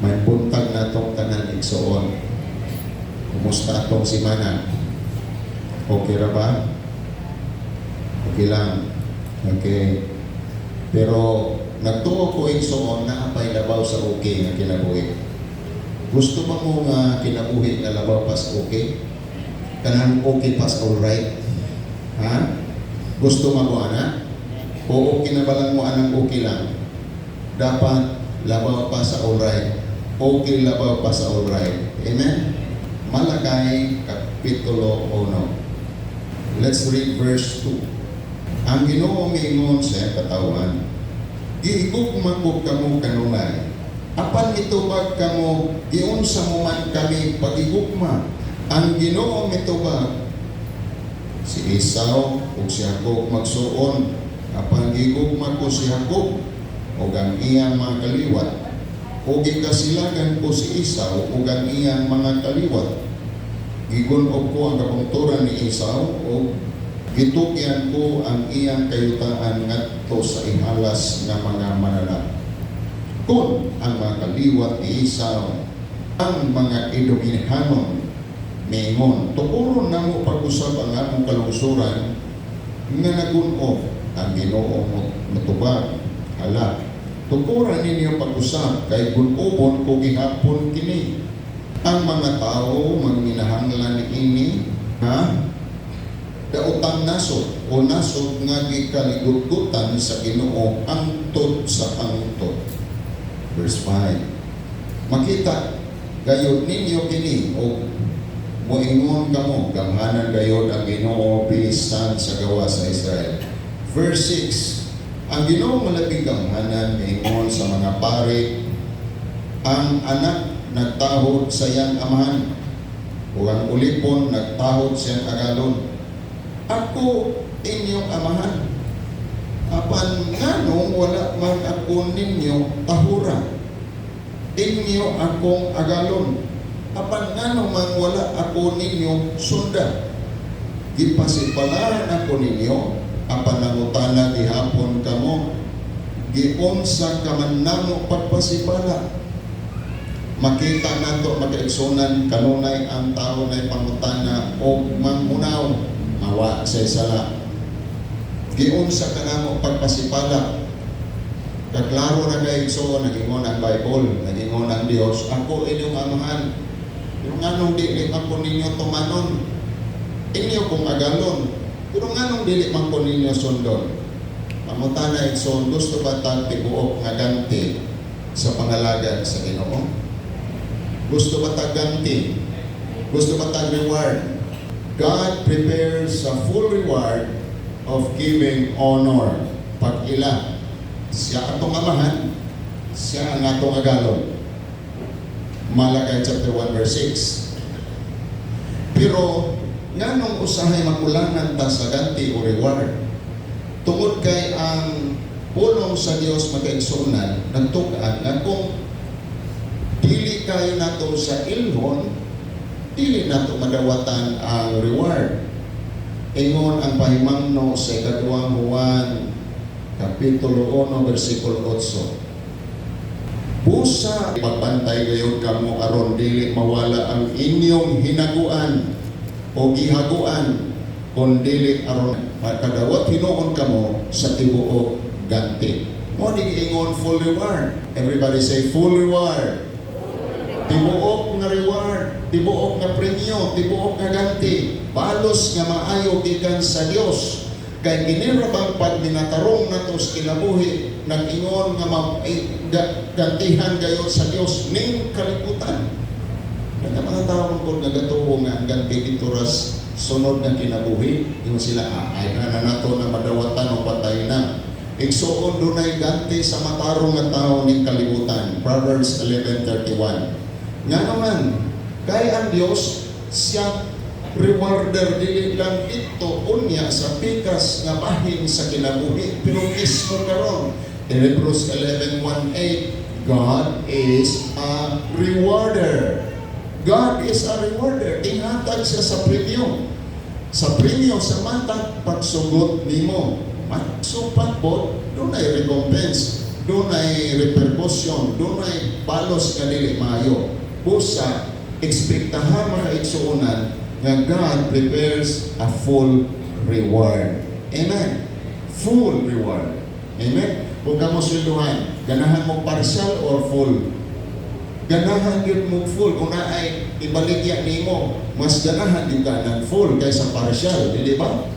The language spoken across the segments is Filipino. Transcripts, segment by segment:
May buntag na itong tanan igsoon. Kumusta itong simana? Okay ra ba? Okay lang. Okay. Pero nagtuo ko igsoon na apay labaw sa okay nga kinabuhi. Gusto ba mo nga kinabuhi na labaw pas okay? Kanang okay pas alright? Ha? Gusto mo ana? O okay na balang mo anang okay lang? Dapat labaw pa sa alright. Okay labaw pa sa alright. Amen? Malakay, Kapitulo 1. Let's read verse 2. Ang Ginoo miingon sa katawan, giigugma ko kamo kanunay. Apan mitubag kamo, giunsa mo man kami pagigugma. Ang Ginoo mitubag, si Esau ug si Jacob magsuon. Apan gigugma ko si Jacob ug ang iyang mga kaliwat. O gikasilagan ko si Esau ug ang iyang mga kaliwat. Gigunog ko ang kapungturan ni Esau o gitukyan ko ang iyang kayutaan ngadto sa ihalas nga mga mananap. Kung ang mga kaliwat ni Esau, ang mga Edomhanon, mingon, tukuron na mo pag-usap ang among kalungsuran nga nagunog ang Ginoo matubag. Hala, tukuran ninyo pag-usap kay gunubon ko gihapon kini. Ang mga tao magminahanglan ini, ha? Daotang nasod o nasod nga gikaligututan sa Ginoo angtod sa pangutod. Verse 5. Makita gayud ninyo kini o moingon kamo gamhanan gayud ang Ginoo bisan sa gawa sa Israel. Verse 6. Ang Ginoo malabing gamhanan moingon sa mga pari, ang anak nagtahod sa iyang amahan o ang ulipon nagtahod sa iyang agalon. Ako inyong amahan. Apan nganong wala man ako ninyo tahura. Inyo akong agalon. Apan nganong man wala ako ninyo sunda. Gipasipalaran ako ninyo. Apan nangutana gihapon kamo. Giunsa ka man namo pagpasipala. Makita nato makaigsunan kanunay ang tao na pangutana o mangunaw mawa sa sala. Giunsa ka namo pagpasipala. Kaklaro na kay igsoon nagingon ang Bible, nagingon ang Dios, ako inyong amahan. Yung anong dili man ko ninyo tumanon, inyo kong agalon. Pero nganong dili man ko ninyo sundon. Pangutana igsoon, gusto ba tang tibuok nga ganti sa pangalagad sa Ginoo? Gusto ba taganti? Gusto ba tag reward? God prepares a full reward of giving honor. Pag ila, siya atong amahan, siya ang atong agalon. Malakay chapter 1 verse 6. Pero, nga nung usahay makulangan ta sa ganti o reward, tungod kay ang pulong sa Dios makaigsunan, nagtukaan nga kung dili kayo nato sa ilhon, dili nato madawatan ang reward. Ingon ang pahimangno sa ikaduhang Juan Kapitulo 1 versikulo 8. Busa pagbantay gayud kamo aron dili mawala ang inyong hinaguan o gihaguan, kun dili aron makadawat hinuon kamo sa tibuok ganti. Mo di ingon full reward. Everybody say full reward. Tibuok nga reward, tibuok nga premyo, tibuok nga ganti, balos nga maayo gikan sa Dios. Kay ginirabang pag minatarong nato sa kinabuhi, nag-ingon nga gantihan gayon sa Dios ning kalibutan. Kaya mga tao kung nagatuo nga ang ganti dito ras sunod na kinabuhi, yung sila ay na nato na madawatan o patay na. Igsuon dunay ganti sa matarong nga tao ning kalibutan. Proverbs 11:31. Nga naman, kay ang Diyos, siya rewarder dili lang ito unya sa pikas nga bahin sa kinabuhi, pero mismo karon. In Hebrews 11:1-8, God is a rewarder. God is a rewarder. Inghatag siya sa premyo. Sa premyo, sa matag pagsugot nimo. Magsupat po, doon ay recompense. doon ay reperkusyon, doon ay balos nga dili maayo. Busa, ekspektahan makaigsuunan nga God prepares a full reward. Amen. Full reward. Amen. Kung ka mo sweldohan, ganahan mo partial or full? Ganahan yun mo full. Kung na ay ibaligya nimo, mas ganahan yung ka ng full kaysa partial. Di ba?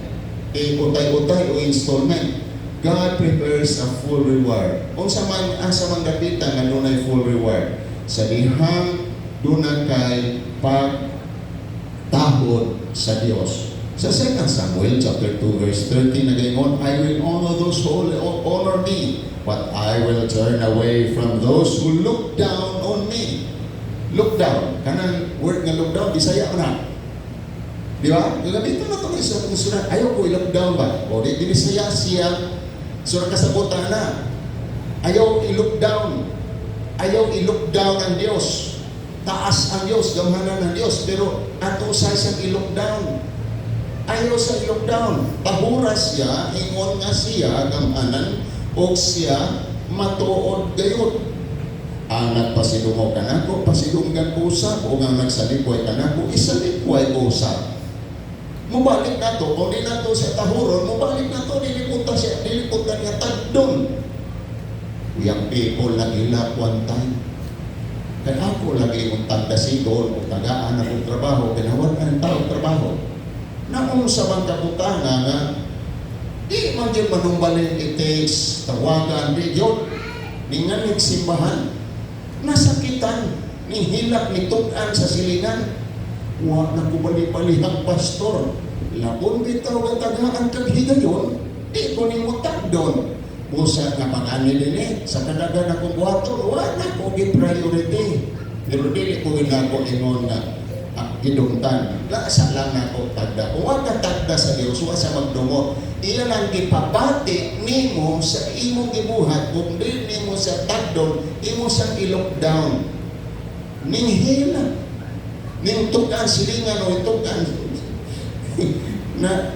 Utay-utay o installment. God prepares a full reward. Kung sa asa man dapitan nga dunay full reward, sa dihang dunay kay pagtahod sa Dios. Sa 2 Samuel chapter 2 verse 13 nagaingon, I will honor those who honor me, but I will turn away from those who look down on me. Look down. Kanang word nga look down, Bisaya ko na. Di ba? Gagamitin na ito sa surat. Ayaw ko i-look down ba? O di Bisaya siya surah kasabutan na. Ayaw i-look down. Ayaw i-look down ang Diyos. Taas ang Diyos, gamhanan ng Diyos. Pero ato sa siyang i-look down. Ayaw sa i-look down. Tahura siya, ingon nga siya, gamhanan, o siya matuod gayot. Ang nagpasilungo ka na ko, pasilunggan ko usap, o nga nagsalikway ka na ko, isalikway ko usap. Mubalik na to, kung di na to siya tahuron, mubalik na to, diliputan niya tagdon. Yung people nag-hilap one time. Kaya ako lagi mong tagdasigol, o tagaan akong trabaho, kinawag ang tao trabaho. Naung sa mga kaputana nga, di man yun manumbalin it-takes, tawagan, di yun, ningan simbahan, nasakitan, nihilap, nitugan sa silingan. Wa na kubali-balihang pastor. Labon bitaw ang tagaan kag higayon, di ko ni mo tagdon. Busa nga pag-ani din sa kadagan akong buhaton, wa na ko gi-priority. Pero dili ko ginako ingon na gidungtan. Lasa lang ako tagda. Kung wa ka tagda sa Dios, wa sa magdumot. Iyan ang gipabati nimo sa imong gibuhat. Kung di nimo sa tagdon, imo sa i-lockdown. Ninghila. Ning tugan silingan o tugan na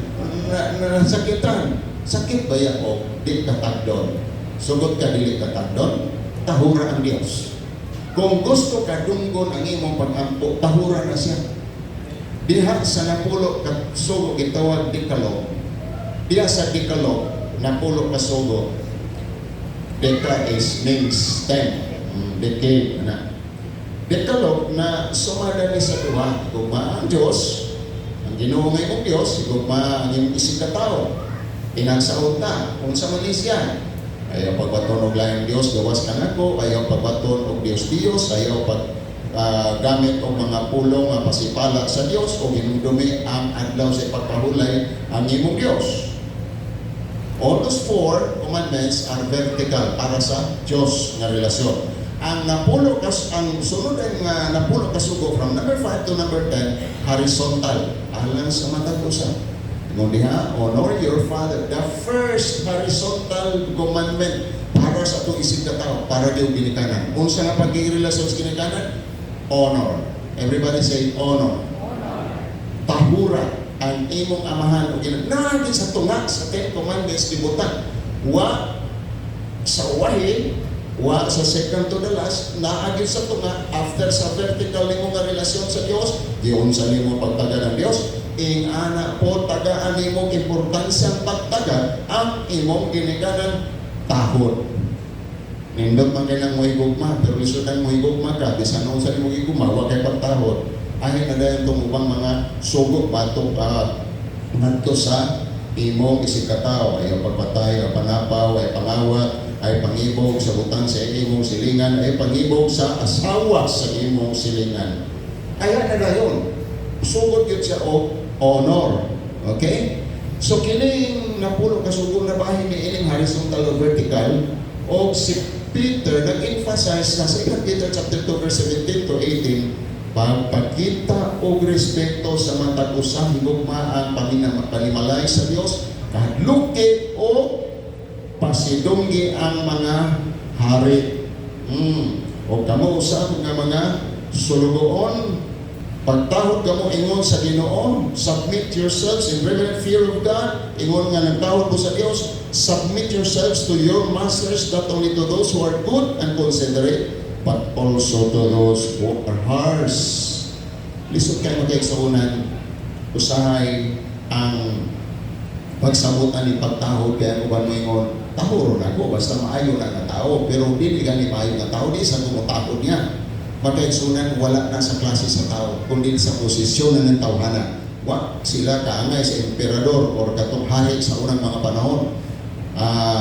sakitan. Sakit ba yan o di katagdon? Sugod ka dili katagdon, tahura ang Diyos. Kung gusto ka dunggon ang imong pag-ampo, tahura na siya. Diha sa napulo ka sugo gitawag Decalogue. Diha sa Decalogue, napulo ka sugo. Deca is means 10. Decade na. Decalogue na sumada ni sa duha, igugma ang Diyos, ang ginuungay mong Diyos, igugma ang iyong isig katao. Pinagsaot na, kung sa Malaysia, ayaw pagbaton og laing Diyos, gawas ka nako, ayaw pagbaton og Diyos, ayaw gamit og mga pulong nga pasipala sa Diyos, o ginudumi ang adlaw sa pagpahulay ang imong Diyos. All those 4 commandments are vertical para sa Diyos nga relasyon. Ang sunod ang napulo kasugo from number 5 to number 10, horizontal, alang sa matag usa. Diha, honor your father. The first horizontal commandment para sa itong isig na tao, para diyo ginikanan. Kung sa nga pag-irelasyon sa ginikanan, honor. Everybody say honor. Tahura ang imong amahan o ginikanan. Nagin sa tunga sa 10 commandments kibutan. Wa sa wahin, wa sa second to the last, naagin sa tunga, after sa vertical nimo nga relasyon sa Dios, diyon sa nimo pagtaga ng Dios, ing ana po tagaan nimo importansyang pagtaga ang imong ginikanan tahod. Nindot man kay nang mohigugma, pero lisudan mohigugma ka, bisan ano sa nimo gigugma, wa kay pagtahod. Ahin na dayon tong ubang mga sugo batok ngadto sa imong isig katao, ayaw pagpatay, ayaw panapaw, ay pangawat, ay pangibog sa butang sa imong silingan, ay pangibog sa asawa sa imong silingan. Kaya na dayon, sugod yun siya o honor. Okay? So kining napulo kasugod na bahin ni ining horizontal o vertical, o si Peter nag-emphasize na sa 2 Peter chapter 2 verse 17 to 18, pagpakita o respeto sa matag usa higugmaan panimalay sa Dios, kahadluki o pasidunggi ang mga hari. O kamo usab nga mga sulugoon, Pagtahod ka mo ingon sa Ginoo, submit yourselves in reverent fear of God. Ingon nga nagtahod mo sa Dios, submit yourselves to your masters, not only to those who are good and considerate, but also to those who are harsh. Lisod kayo magkaigsuunan, usahay ang pagsabutan ni pagtahod, kaya kung mo ingon, tahuro na ko, basta maayo na nga tao, pero dili gani maayo na tao, di sa tumutakod niya. Magkaigsunan, wala na sa klase sa tao, kundi sa posisyon na ng tawhana. Sila kaangay sa emperador o katong hari sa unang mga panahon.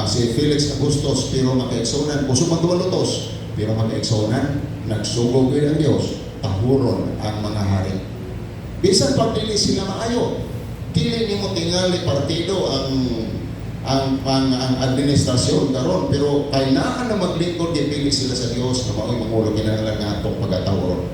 Si Felix Augustus, pero magkaigsunan, kusog magduwalutos, pero magkaigsunan, nagsugog ang Diyos, tahuron ang mga hari. Bisan pag dili sila maayo, dili ni mo tingali partido ang administrasyon karon, pero kailangan na maglingkod dipili sila sa Dios na mao'y mangulo kinahanglan nga atong pagkatawron.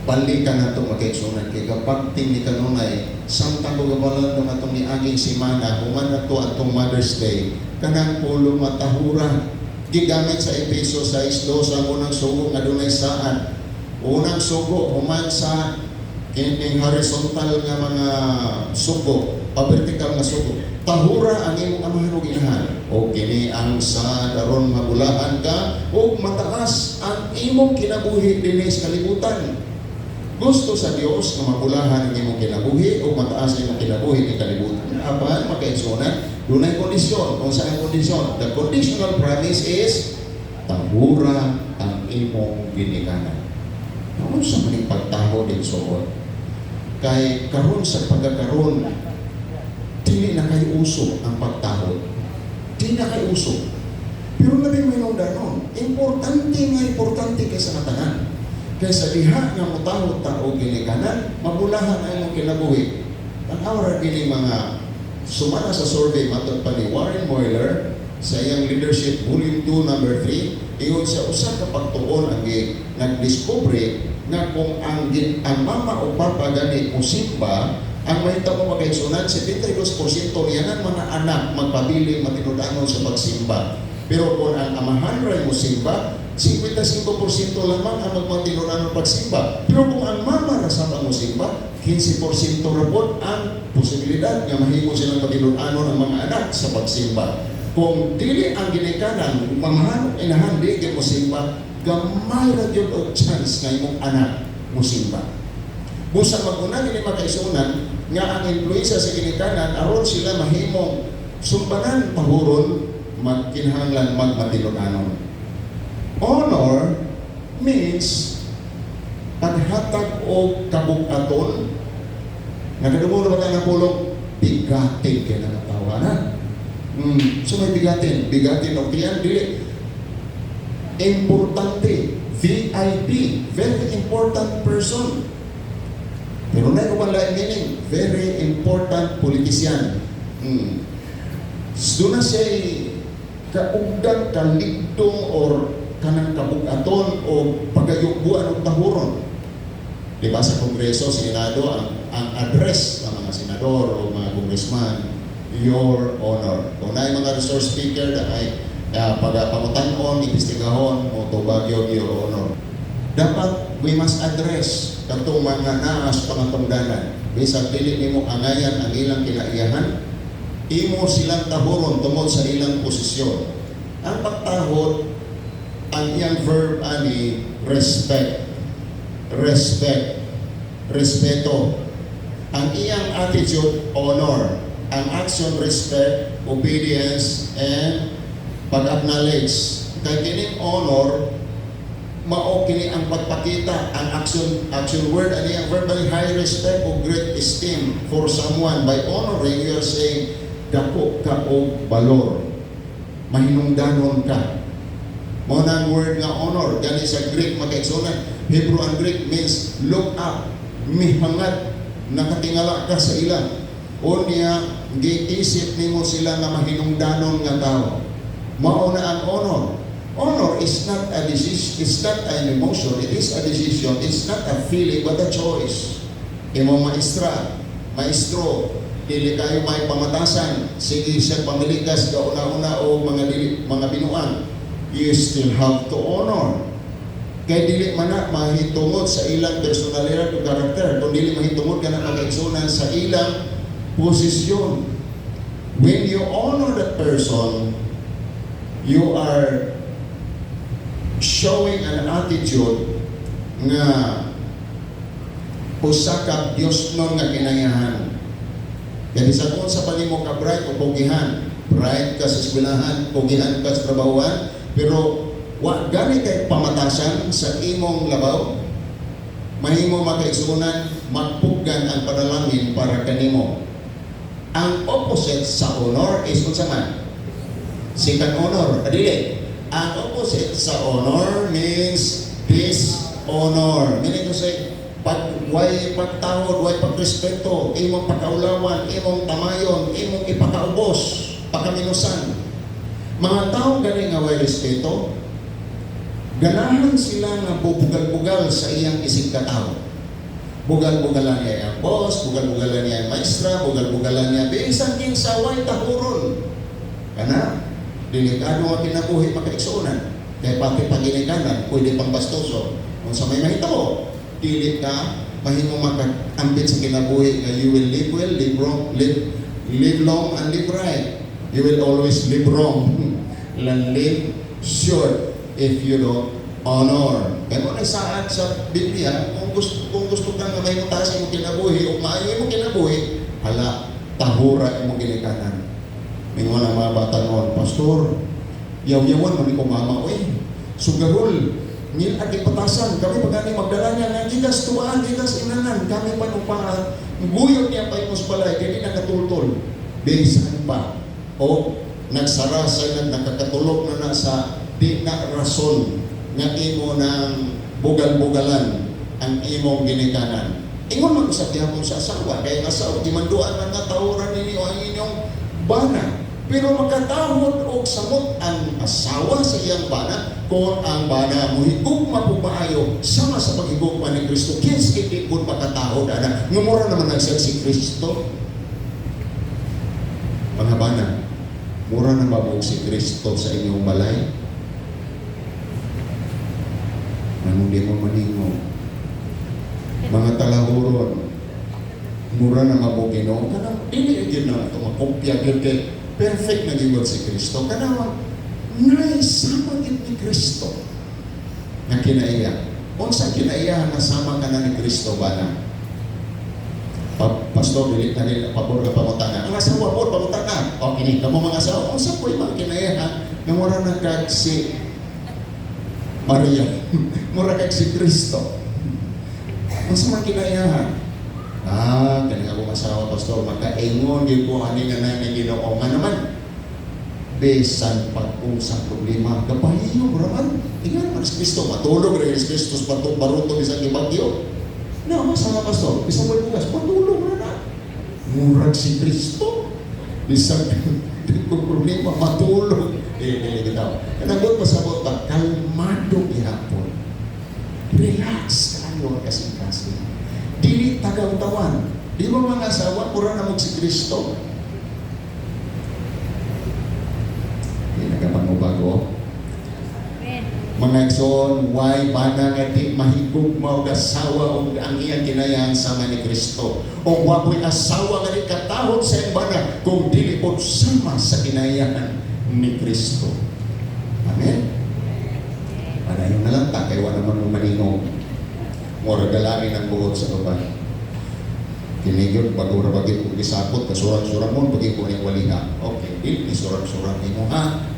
Balikan natong magkaigsunan kay kapag tingni kanunay samtang gugabalan ng atong niaging simana human nato atong Mother's Day kanang pulo matahura gigamit sa Efeso 6:2 ang unang sugo nga dunay saan. Unang sugo human sa kining horizontal nga mga sugo, vertical nga sugo. Tahura ang imong amahan ug inahan. O kini ang sa daron mabulahan ka ug mataas ang imong kinabuhi dinhi sa kalibutan. Gusto sa Dios na mabulahan ang imong kinabuhi ug mataas ang imong kinabuhi sa kalibutan. Apan magkaigsunan, dunay kondisyon. Kung saan kondisyon? The conditional promise is tahura ang imong ginikanan. Ano sa maning pagtaho din suod? Kay karon sa pagkakaroon, dili na kay uso ang pagtahod. Dili na kay uso. Pero nabi may danon. Importante kay sa katanan. Kaya sa diha nga mutahod tao ginikanan, mabulahan ang imong kinabuhi. Ang awra gini mga sumana sa survey matod pa ni Warren Moeller sa iyang leadership volume 2 number 3, ingon sa usa ka pagtuon ang nagdiscovery nga kung ang mama o papa gani musimba, ang mahita mo magkaigsunan, 72% niyanan mga anak magpabili matinudanon sa pagsimba. Pero kung ang amahan ray musimba, 55% lamang ang magmatinudanon pagsimba. Pero kung ang mama rasa pa musimba, 15% rabot ang posibilidad nga mahimo silang matinudanon ang mga anak sa pagsimba. Kung dili ang ginikanan, mamahan o inahan di ka musimba, gamay ra gyud og chance nga imong anak musimba. Busa mag-una gini makaisunan nga ang influensya sa ginikanan aron sila mahimong sumbanan pahuron magkinahanglan magmatinudanon. Honor means paghatag o kabug-aton. Nagkadumong na ba tayo ng pulong? Bigatin kaya na natawanan. So may bigatin. Bigatin o tiyan, dili. Importante. VIP. Very important person. Pero na yung lain meaning. Very important politician. Doon na siya kaugdan, kaligtong, or kanang kabug-aton o pagayugbuan o tahuron. Diba sa Kongreso, Senado, ang address ng mga senador o mga congressman, Your Honor. Kung na yung mga resource speaker na ay pagpamutanon, ipistigahon, o tubagyo, Your Honor. Dapat we must address katong mga naas pangatungdanan. Bisag dili nimo angayan ang ilang kinaiyahan, imo silang tahuron tungod sa ilang posisyon. Ang pagtahod, ang iyang verb ani respect. Respect. Respeto. Ang iyang attitude, honor. Ang action, respect, obedience, and pag-acknowledge. Kaya kining honor, mao kini ang pagpakita, ang action word, ani ang verb ani high respect o great esteem for someone. By honoring, you are saying, dako ka o balor. Mahinungdanon ka. Mao na ang word nga honor. Gani sa Greek, magkaigsunan. Hebrew and Greek means look up. Mihangat. Nakatingala ka sa ila. O niya, giisip nimo sila na mahinungdanon nga tao. Mao na ang honor. Honor is not a decision, it's not an emotion, it is a decision, it's not a feeling, but a choice. Imo maestro, dili kayo may pamatasan, sige siya pamilikas kauna-una o mga binuan, you still have to honor. Kaya dili man na mahitungod sa ilang personalidad o karakter, kung dili mahitungod ka na pag-igsunan sa ilang posisyon. When you honor that person, you are showing an attitude nga usa ka Dios nun nga kinayahan. Kaya sa kung sa panimo ka bright o pogihan, bright ka sa eskwelahan, pogihan ka sa trabahoan, pero wa gani kay pamatasan sa imong labaw, mahimo makaigsunan, magpugan ang panalangin para kanimo. Ang opposite sa honor is unsa man? Second honor, adili. Ang opposite sa honor means dishonor. Meaning to say, way pagtawad, way pagrespeto, imong pagkaulawan, imong tamayon, imong ipakaubos, pakaminusan. Mga tao gani nga way respeto, ganahan sila nga bubugal-bugal sa iyang isig katao. Bugal-bugalan niya ang boss, bugal-bugalan niya ang maestra, bugal-bugalan niya bisan king saway tahuron. Kana, delikado nga kinabuhi makaigsunan. Kaya pati paginikanan, pwede pang bastoso. Kung sa may mahitabo, dili ka, mahimo makaambit sa kinabuhi nga you will live well, live long, and live right. You will always live wrong and live short if you don't honor. Kaya mo nagsaan sa Biblia, kung gusto kang may mutasin mo kinabuhi o maayo mo kinabuhi, hala, tahura mo ginikanan. May mga bata noon, Pastor, yaw-yawan mo ni kong mama, sugarol, ngil at ipatasan, kami pagkani magdala niya ng gigas tuwaan, gigas inanan, kami pa nung pangalan, guyot niya pa yung balay, kaya di nakatultol. Bisan pa, o nagsara sa nakakatulog na sa di na rason nga imo ng bugal-bugalan ang imong ginikanan. Ingon man sa tiyapon sa asawa, kaya ang asawa, di manduan man na tawuran ninyo ang inyong bana. Pero magkatahod o samot ang asawa sa iyang bana kung ang bana mo higugma po maayo sama sa paghigugma ni Kristo. Kins hindi po makatahod, ana. Ngumura naman ang si Kristo. Mga bana, mura na ba mo si Kristo sa inyong balay? Nang hindi mo maningo. Mga talahuron, mura na mabugin o, kanang hindi na ito makumpya, kaya perfect na giwag si Kristo. Kanang naisama din ni Kristo na kinaiya. Kung sa kinaiya, nasama ka na ni Kristo ba na? Pastor, bilit na nila, pabor ka pamutana. Ang asawa po, pamutana. O, kinig ka mo mga asawa. Kung sa po yung mga kinaiya, nang wala na kag si Maria. Mura kag si Kristo. Ang sa mga kinaiyahan. Kanya akong asawa, Pastor, makaingon yung ko ani nga na ginoo nga naman. Besan pag-usang problema, kapahiyo, raman. Tingnan naman si Kristo, matulog rin si Kristo, baruto isang ibagyo. No, masama, Pastor, isang may bukas, matulog na. Murag si Kristo. Isang problema, matulog. Kita. Kanagot pasabot pa, kalmado gihapon. Relax ka lang kasing-kasing. Dili tagaw-tawan. Di ba mga asawa, pura na si Kristo? Hindi nagkapangubago. Mga igsoon, why bana nga di mahigog mo asawa o ang iyang kinayahan sama ni Kristo. O wapoy asawa nga di katahod sa iyang bana kung dili po sama sa kinayahan ni Kristo. Amen? Panayon na lang ta, kaya wala naman maningong. Mura galangin ang buhod sa babae. Kinigyon, bagura bagay kong isapot, kasurang-surang mo, bagay ko ng waliha. Okay, hindi surang-surang mo, ha?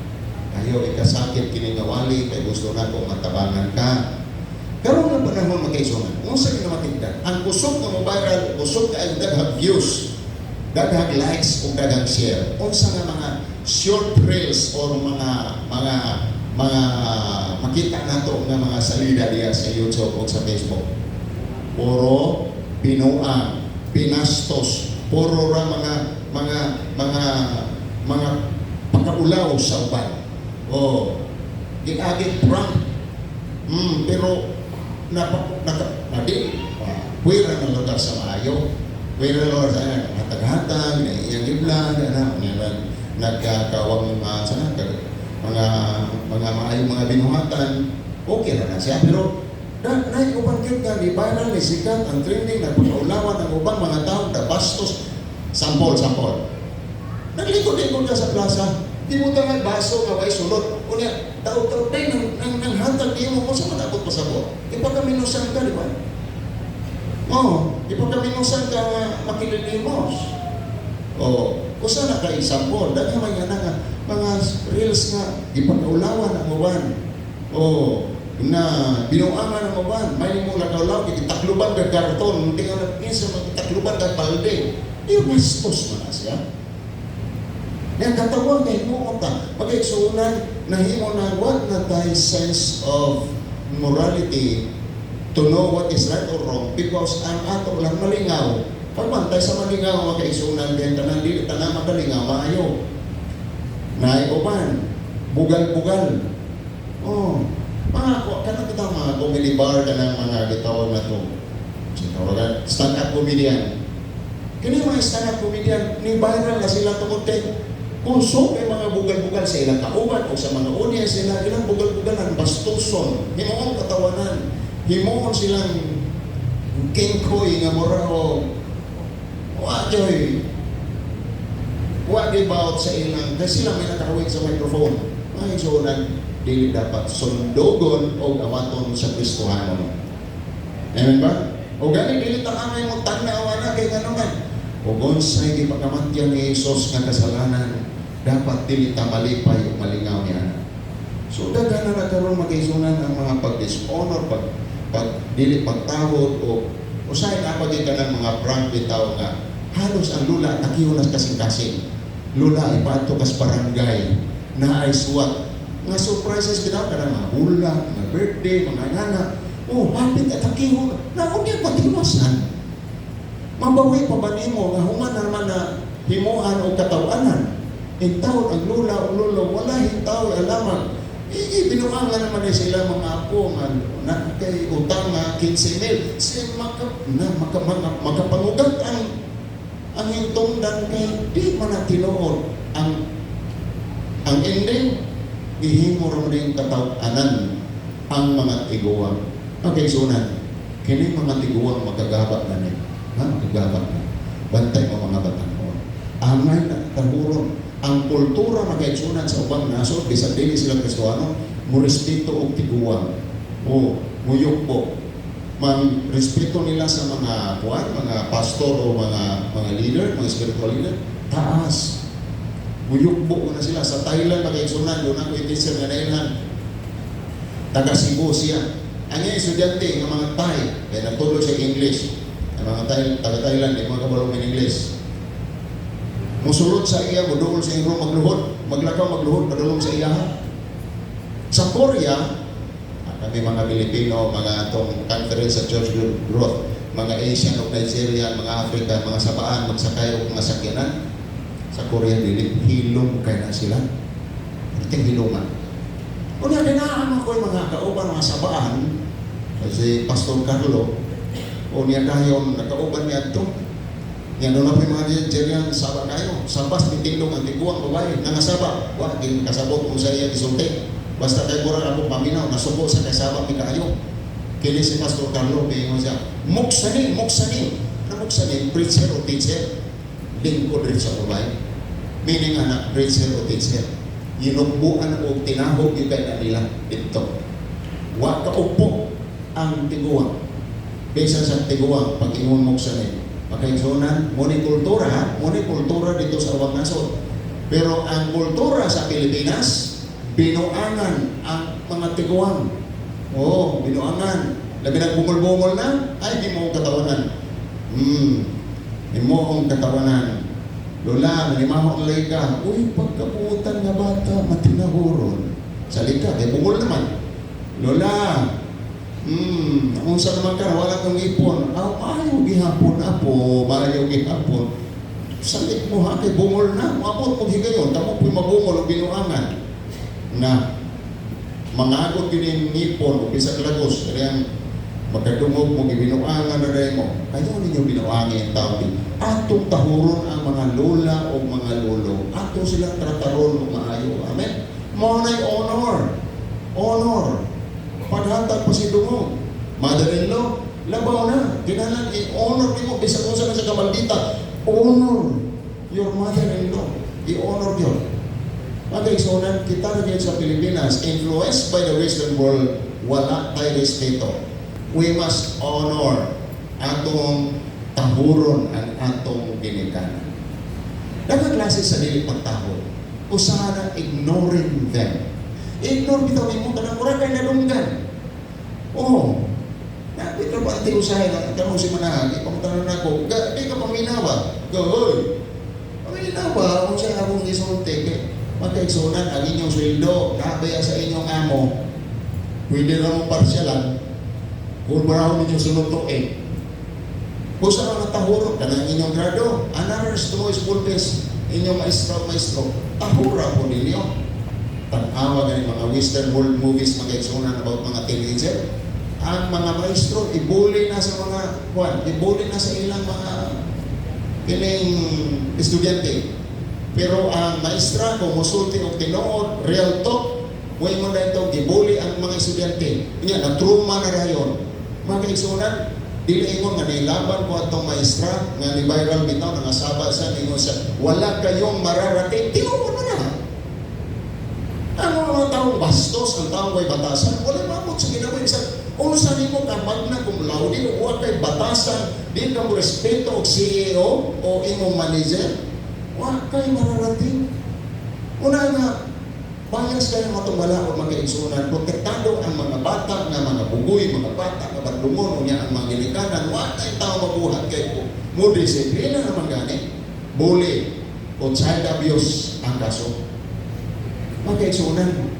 Ayaw, ikasakit kiningawali, kaya gusto na kong matabangan ka. Karoon na panahon magkaisungan. Kung saan na matigdan, ang kusog na mobile, kusog na ang daghang views, daghang likes, o daghang share. Kung saan nga mga short reels o mga makita nato nga mga salida diya sa YouTube o sa Facebook. Puro binuang, pinastos, puro ra mga pagkaulaw sa uban. Ginagit prank. Pero puwira ng lugar sa maayo. Puwira ng lugar sa hatag-hatag, iyang iblan, nagkakawang mga maayong mga binuhatan, okay na siya. Pero naikupan yun nga, di viral, ni sikat, ang trending, nagpakaulawan ng ubang mga tao, na bastos. Sampol. Naglikod-likod ka sa plaza, di mo tangan baso nga way sulot. Unya, tao-tao din, nang hatag di mo, kung saan matakot pa sa ko? Ipagkaminusan ka, di ba? Oo, ipagkaminusan ka makililimos. O, kung saan na kayo sampol, dahil naman yan nga, mga reels nga, ipagkaulawan ang uban. O, na binuangan ang uban, may mo nagkaulaw, kitakluban ka karton, hindi nga minsan magkitakluban ka balde. Yung bastos mo na siya. Yang katawag na himuot na, pag-iksuunan, nahimo na what na tayo sense of morality to know what is right or wrong because ang ato lang malingaw. Pagmantay sa malingaw, makaisunan din, tanang makalingaw, maayo. Naiuban, bugal-bugal. Oh, kanang kita mga comedy bar ka ng mga gitawag na ito. Stand-up comedian. Kini mga stand-up comedian, ni viral na sila tungkol kay puso may mga bugal-bugal sa ilang kauban o sa mga unya sila, ilang bugal-bugalan, bastuson, himuon katawanan, himuon silang kingkoy nga mura o wajoy, about sa ilang, kasi sila may nakawig sa microphone. Ay, so dili dapat sundogon o awaton sa Kristohanon. Amen ba? O gani dili tangamay mo tanaw na kay ngano man. O gonsay gipakamatyan ni Jesus nga kasalanan, dapat dili ta malipay o malingaw niya. So daghan na nagkaroon magkaisunan ang mga pag-dishonor, pag dili pagtawod o usahay na pagay ka ng mga prank bitaw nga halos ang lula nakihunas kasing-kasing. Lula ipato kas barangay na ay suwat nga surprises ginaw ka ng mga hula, mga birthday, mga anak. Oh, hapit at nakihon. Naon niya patiwasan. Mabawi pa ba nimo nga human naman na himuan o katawanan? Hintaw ang lula o lolo, wala hintaw alamang. Binuangan naman na sila mga apo na kay utang na 15,000. Kasi makapangugat ang hintungdan kay di man na tinuod. Ang ending, ihimo rin din katawanan ang mga tiguang. Okay, sunan. Kini mga tiguang magagabat na niya. Magagabat na. Bantay mo mga batang mo. Amay na tahuron. Ang kultura magkaitsunan sa ubang naso, bisag dili silang Kristohano, murespeto og tiguang. O, muyukbo. Respeto nila sa mga mga pastor o mga leader, mga spiritual leader, taas. Muyukbo na sila. Sa Thailand, magkaitsunan, doon ako itisir nga nailhan. Taga Cebu siya. Ang estudyante ng mga Thai, kaya nagtulog sa English. Ang mga taga Thailand, di mga kabalong in English. Musulod sa iya, muduol sa iyo magluhod, maglakaw magluhod, padulong sa iya. Sa Korea, kami mga Pilipino, mga atong conference sa Church Growth, mga Asian o Nigeria, mga Africa, mga sabaan, magsakay o mga sakyanan. Sa Korea, hilong kaya na sila. Perting hilongan. Kung dinaan ako yung mga kauban, mga sabaan, kasi Pastor Carlo, o niya kayo, nakauban niya ito. Yan doon na po yung mga Nigerian, saba kayo. Sabas, titindong ang tiguang babae. Nangasaba, wag, yung kasabot kung sa iya isulti. Basta kayo kurang ako paminaw, nasubo sa kasaba, may kayo. Kili si Pastor Carlo, bingon siya, muksanin. Ano muksanin? Preacher o teacher? Lingkod rin sa babae. Meaning anak, preacher o teacher. Inugbuan o tinahog yung kaya nila dito. Wag kaupo ang tiguang. Bisa sa tiguang, pag ingon muksanin. Makaigsunan, monikultura dito sa ubang nasod. Pero ang kultura sa Pilipinas, binuangan ang mga tiguang. Oo, binuangan. Labi nagbungol-bungol na, ay di mo katawanan. Di mo ang katawanan. Lola, nanimaho ang ka. Uy, pagkaputan nga bata, matinahuron. Salika, kaya bungol naman. Lola, kung saan naman ka, wala kang ipon. Maayaw gihapon apo, maayaw gihapon. Salit mo ha, kay bungol na. Mabot mo higayon, tamo po'y mabungol o binuangan. Na, mangagot yun yung ipon o bisag lagos. Kaya magkadungog mo, binuangan na rin mo. Ayaw ninyo binuangin ang tao. Atong tahuron ang mga lola o mga lolo. Atong silang trataron o maayo. Amen? Monay honor. Honor. paghatag pa si Dungog. Mother-in-law, labaw na. Kinalan, i-honor mo, bisa kung saan sa kabaldita, honor your mother-in-law. I-honor yun. Mga kaisonan, kita na dyan sa Pilipinas, influenced by the Western world, wala tayo respeto. We must honor atong tahuron ang atong ginikanan. Dagang klase sa dili pagtahod, usaha ignoring them. Ignore bitaw mo ka na mura kay nadunggan. Oo. Nakita pa ang tiusahay na tanong si Manahan, ipangtanong na ako, di ka paminawa. Goy! Paminawa, kung siya akong isuntik, magkaigsunan ang inyong sweldo, nakabaya sa inyong amo, pwede na mong parsyalan, kung marahon ninyong sunutuin. Kung saan ang natahuro, kanang inyong grado, another school fees, inyong maestro, tahura po ninyo. Tanawa ng mga Western world movies, mga igsunan about mga teenager. Ang mga maestro, ibuli na sa mga, ibuli na sa ilang mga kining estudyante. Pero ang maestra, kung musulti o tinood, real talk, huwag mo na ito, ibuli ang mga estudyante. Kanya, na-trauma na rayon. Mga kaigsunan, dili ingon nga nailaban ko atong maestra, nga ni viral bitaw, nangasaba sa ingon sa, wala kayong mararating, tinuod mo na. Ang mga taong bastos, ang taong may batasan, wala mamot sa ginawin sa unsa nimo ka magna cum laude o wa kay batasan, di ka mo respeto og CEO o imong manager, wa kay mararating. Una nga, bias kayo matubala o mga igsunan, protektado ang mga bata nga mga bugoy, mga bata, nga badlungon, unya ang mga ginikanan, wa kay tao mabuhat kay mo disiplina naman gani, bully o child abuse ang kaso. Mga igsunan,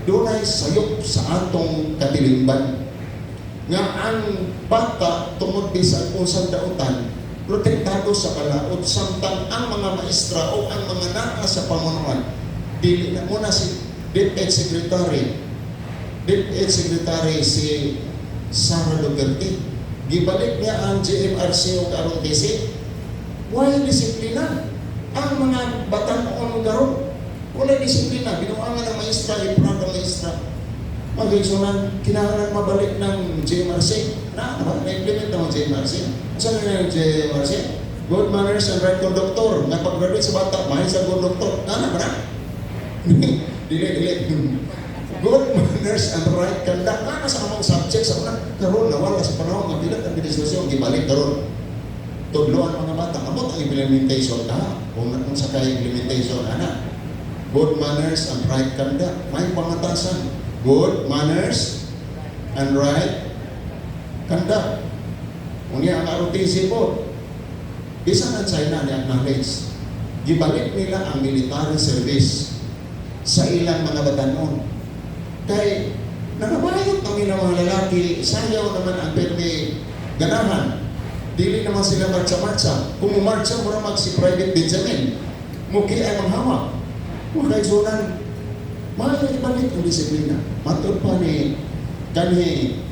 doon ay sayop sa atong katilimban nga ang bata tungod sa usang dautan protektado sa kalaot samtang ang mga maestra o ang mga naa sa pamunuan dili na muna si DepEd Secretary si Sara Duterte gibalik niya ang GMRC o ROTC why disiplina ang mga batan-on garon wala disiplina, binuangan ng maestra, iprang ng maestra. Mag-igsunan, kinahanglan mabalik ng JMRC. Na-implement ng JMRC. Saan na yung JMRC? Good manners and right conductor. Napag-graduate sa bata, mahal sa conductor. Ba na? Dili. Good manners and right conduct. Sa among subject sa una. Karoon, nawala sa panahon, mabilat ang administrasyon, gibalik karoon. Tudloan mga bata. Abot ang implementation ka. Kung sa kaya implementation, good manners and right conduct. May pangatasan. Good manners and right conduct. Unya ang ROTC po. Bisa ng China niya acknowledge. Gibalik nila ang military service sa ilang mga batanon. Kay nakabayot ng ilang mga lalaki, sayaw naman ang permi ganahan. Dili naman sila marcha-marcha. Kung umarcha, mura mag si Private Benjamin. Muki ay manghawak. Mga kaigsunan, ibalik ang disiplina. Matod pa ni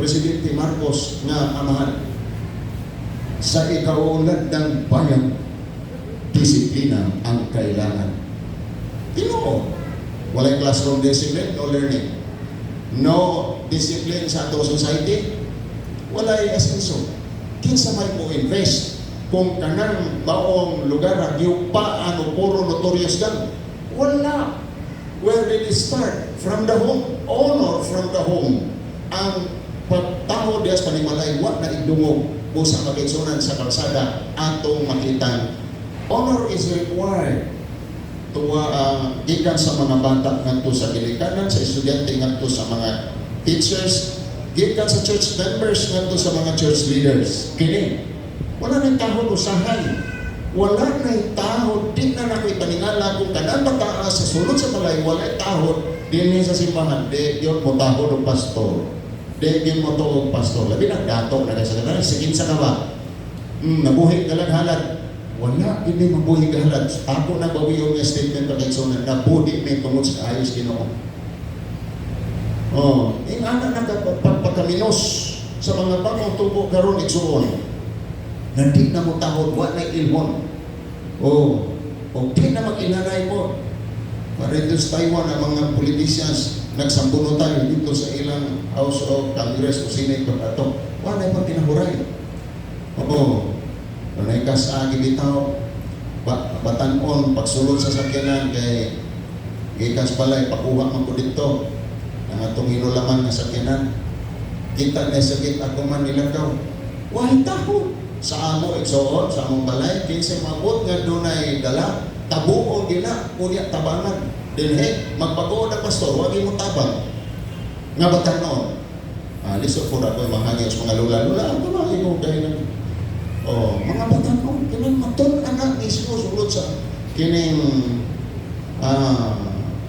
Presidente Marcos nga amahan sa ikaulad ng bayan, disiplina ang kailangan. Tinoo, walay classroom discipline, no learning. No discipline sa ato society, walay asenso. Kinsa may mo invest kung kanang baong lugar, giupaan o puro notorious gang, wala. Where did it start? From the home. Honor from the home. Ang pagtaho dias panimalay, wa na idungog o sa magigsunan sa kalsada atong makitang. Honor is required to gikan sa mga bata ngadto sa ginikanan, sa estudyante ngadto sa mga teachers, gikan sa church members ngadto sa mga church leaders. Kini, wala nang tahon usahay. Wala na'y tahod, di na nako'y paningala kung kanang bataas sa sulod sa balay, wala'y tahod, din sa simbahan, di yun mo tahod o pastor. Di yun mo to o pastor. Labi na dato na sa kanang, sigin sa kawa. Nabuhi ka lang halad. Wala, hindi mabuhi ka halad. Ako na bawi yung statement ng Exonan, nabuhi may tungod sa ayos Ginoo. Yung anak nakapagpagkaminos sa mga bagong tubo karon Exoon. Hindi na mo tahod, wala na ilhon. O di na mag-inanay mo. Paredos Taiwan ang mga politicians, nagsambuno tayo dito sa ilang House of Congress o Senate o ato. Wala pa pinahuray. Oo. Nanay ka sa bitaw, batanon, pagsulod sa sakyanan kay gikas palay, pakuha man ko dito ang atong hinulaman nga sakyanan. Kita na sakit ako man nilagaw. Wahit ako. Sa amo, igsoon, sa among balay, kinsa mabot nga dunay dala, tabuon gina, kunya tabangan. Dinhe, magpagod ang pastor, wag mo tabang. Nga batanon. Lisod po na ko yung mga hangis, mga lula-lula, ang tumagi ko kayo ng mga batanon, kining matun anak, isinusulod sa kining